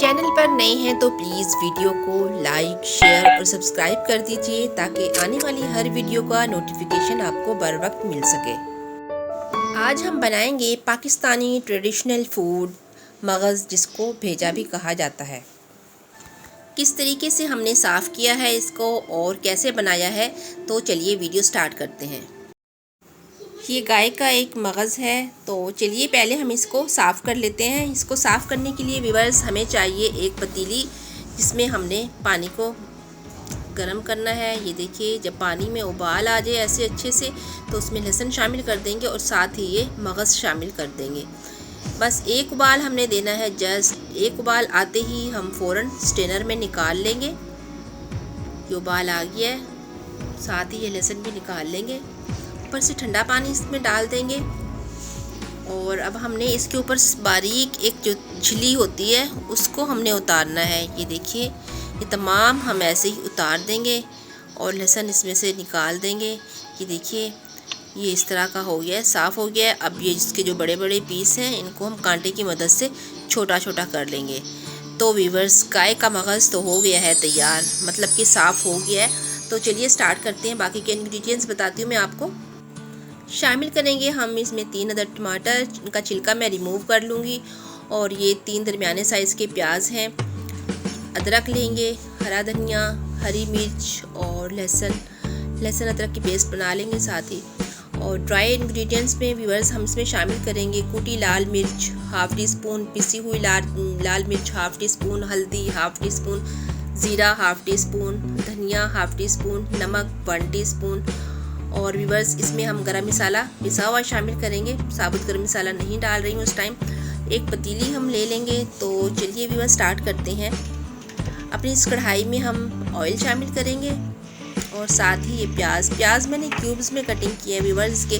Channel पर नए हैं तो प्लीज़ वीडियो को लाइक, शेयर और सब्सक्राइब कर दीजिए ताकि आने वाली हर वीडियो का नोटिफिकेशन आपको बर वक्त मिल सके। आज हम बनाएंगे पाकिस्तानी ट्रेडिशनल फूड मगज़, जिसको भेजा भी कहा जाता है। किस तरीके से हमने साफ़ किया है इसको और कैसे बनाया है, तो चलिए वीडियो स्टार्ट करते हैं। ये गाय का एक मगज़ है, तो चलिए पहले हम इसको साफ़ कर लेते हैं। इसको साफ़ करने के लिए व्यूअर्स हमें चाहिए एक पतीली, जिसमें हमने पानी को गरम करना है। ये देखिए, जब पानी में उबाल आ जाए ऐसे अच्छे से, तो उसमें लहसुन शामिल कर देंगे और साथ ही ये मगज़ शामिल कर देंगे। बस एक उबाल हमने देना है, जस्ट एक उबाल आते ही हम फ़ौरन स्ट्रेनर में निकाल लेंगे। ये उबाल आ गया है, साथ ही ये लहसुन भी निकाल लेंगे। ऊपर से ठंडा पानी इसमें डाल देंगे और अब हमने इसके ऊपर बारीक एक जो छिली होती है उसको हमने उतारना है। ये देखिए, ये तमाम हम ऐसे ही उतार देंगे और लहसुन इसमें से निकाल देंगे। ये देखिए, ये इस तरह का हो गया है, साफ़ हो गया है। अब ये इसके जो बड़े बड़े पीस हैं इनको हम कांटे की मदद से छोटा छोटा कर लेंगे। तो व्यूअर्स, गाय का मगज़ तो हो गया है तैयार, मतलब कि साफ़ हो गया है। तो चलिए स्टार्ट करते हैं। बाकी के इंग्रेडिएंट्स बताती हूँ मैं आपको। शामिल करेंगे हम इसमें 3 अदद टमाटर, इनका छिलका मैं रिमूव कर लूँगी, और ये 3 दरमियाने साइज़ के प्याज हैं। अदरक लेंगे, हरा धनिया, हरी मिर्च और लहसुन अदरक की पेस्ट बना लेंगे साथ ही। और ड्राई इंग्रेडिएंट्स में व्यूअर्स हम इसमें शामिल करेंगे कुटी लाल मिर्च हाफ़ टी स्पून, पिसी हुई लाल मिर्च हाफ़ टी स्पून, हल्दी हाफ़ टी स्पून, ज़ीरा हाफ़ टी स्पून, धनिया हाफ़ टी स्पून, नमक 1 टीस्पून। और व्यूअर्स, इसमें हम गरम मसाला पिसा हुआ शामिल करेंगे। साबुत गरम मसाला नहीं डाल रही हूँ इस टाइम। एक पतीली हम ले लेंगे। तो चलिए व्यूअर्स स्टार्ट करते हैं। अपनी इस कढ़ाई में हम ऑयल शामिल करेंगे और साथ ही ये प्याज मैंने क्यूब्स में कटिंग किया है व्यूअर्स इसके,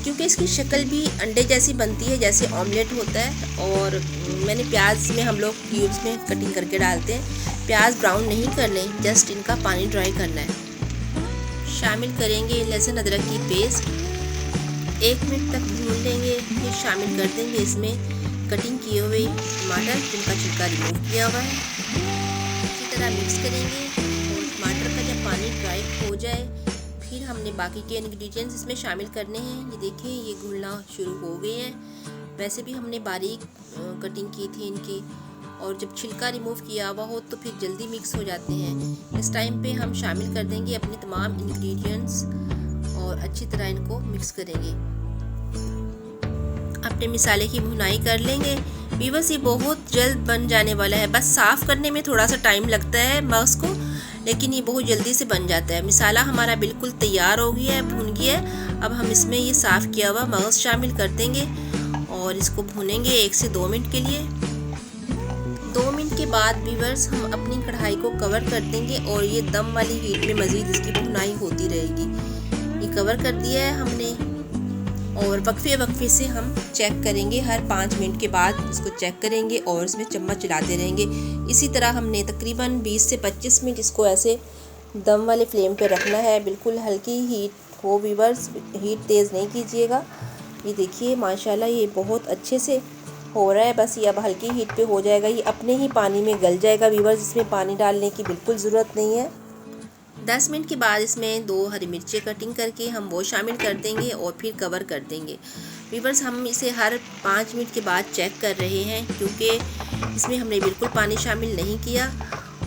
क्योंकि इसकी शक्ल भी अंडे जैसी बनती है जैसे ऑमलेट होता है। और मैंने प्याज में हम लोग क्यूब्स में कटिंग करके डालते हैं। प्याज ब्राउन नहीं करने, जस्ट इनका पानी ड्राई करना है। शामिल करेंगे लहसुन अदरक की पेस्ट, 1 मिनट तक भून लेंगे। फिर शामिल कर देंगे इसमें कटिंग किए हुए टमाटर, जिनका छिलका रिमूव किया हुआ है। इसी तरह मिक्स करेंगे और टमाटर का जब पानी ड्राई हो जाए, फिर हमने बाकी के इंग्रेडिएंट्स इसमें शामिल करने हैं। ये देखिए, ये घुलना शुरू हो गए हैं। वैसे भी हमने बारीक कटिंग की थी इनकी, और जब छिलका रिमूव किया हुआ हो तो फिर जल्दी मिक्स हो जाते हैं। इस टाइम पे हम शामिल कर देंगे अपने तमाम इंग्रेडिएंट्स और अच्छी तरह इनको मिक्स करेंगे। अपने मसाले की भुनाई कर लेंगे। व्यूअर्स, ये बहुत जल्द बन जाने वाला है। बस साफ़ करने में थोड़ा सा टाइम लगता है मगज़ को, लेकिन ये बहुत जल्दी से बन जाता है। मसाला हमारा बिल्कुल तैयार हो गया है, भुन गया है। अब हम इसमें ये साफ़ किया हुआ मगज़ शामिल कर देंगे और इसको भुनेंगे 1 से 2 मिनट के लिए। 2 मिनट के बाद व्यूअर्स हम अपनी कढ़ाई को कवर कर देंगे और ये दम वाली हीट में मज़ीद इसकी भुनाई होती रहेगी। ये कवर कर दिया है हमने और वक्फे से हम चेक करेंगे। हर 5 मिनट के बाद इसको चेक करेंगे और इसमें चम्मच चलाते रहेंगे। इसी तरह हमने तकरीबन 20 से 25 मिनट इसको ऐसे दम वाले फ्लेम पे रखना है। बिल्कुल हल्की हीट हो व्यूअर्स, हीट तेज़ नहीं कीजिएगा। ये देखिए, माशाल्लाह ये बहुत अच्छे से हो रहा है। बस ये अब हल्की हीट पे हो जाएगा, ये अपने ही पानी में गल जाएगा व्यूअर्स। इसमें पानी डालने की बिल्कुल ज़रूरत नहीं है। 10 मिनट के बाद इसमें 2 हरी मिर्चें कटिंग करके हम वो शामिल कर देंगे और फिर कवर कर देंगे। व्यूअर्स, हम इसे हर 5 मिनट के बाद चेक कर रहे हैं, क्योंकि इसमें हमने बिल्कुल पानी शामिल नहीं किया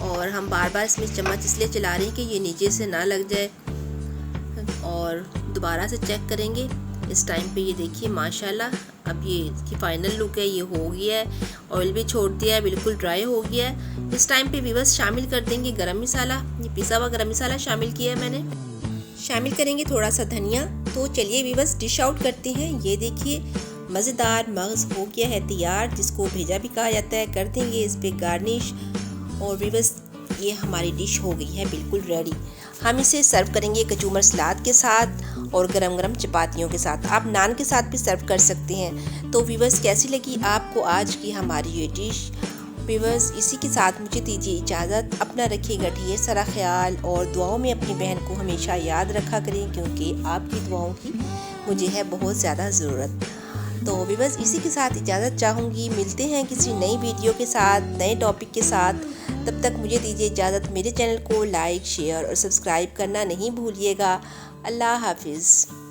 और हम बार बार इसमें चम्मच इसलिए चला रहे हैं कि ये नीचे से ना लग जाए। और दोबारा से चेक करेंगे। इस टाइम पे ये देखिए, माशाल्लाह अब ये इसकी फाइनल लुक है। ये हो गया है, ऑयल भी छोड़ दिया है, बिल्कुल ड्राई हो गया है। इस टाइम पे व्यूअर्स शामिल कर देंगे गरम मसाला। ये पिसा हुआ गरम मसाला शामिल किया है मैंने। शामिल करेंगे थोड़ा सा धनिया। तो चलिए व्यूअर्स डिश आउट करते हैं। ये देखिए, मज़ेदार मगज़ हो गया है तैयार, जिसको भेजा भी कहा जाता है। कर देंगे इस पर गार्निश और व्यूअर्स, ये हमारी डिश हो गई है बिल्कुल रेडी। हम इसे सर्व करेंगे कचूमर सलाद के साथ और गरम गरम चपातियों के साथ। आप नान के साथ भी सर्व कर सकते हैं। तो व्यूअर्स, कैसी लगी आपको आज की हमारी ये डिश? व्यूअर्स, इसी के साथ मुझे दीजिए इजाज़त। अपना रखिएगा ढेर सारा ख्याल और दुआओं में अपनी बहन को हमेशा याद रखा करें, क्योंकि आपकी दुआओं की मुझे है बहुत ज़्यादा ज़रूरत। तो व्यूअर्स इसी के साथ इजाज़त चाहूँगी। मिलते हैं किसी नई वीडियो के साथ, नए टॉपिक के साथ। तब तक मुझे दीजिए इजाज़त। मेरे चैनल को लाइक, शेयर और सब्सक्राइब करना नहीं भूलिएगा। अल्लाह हाफिज़।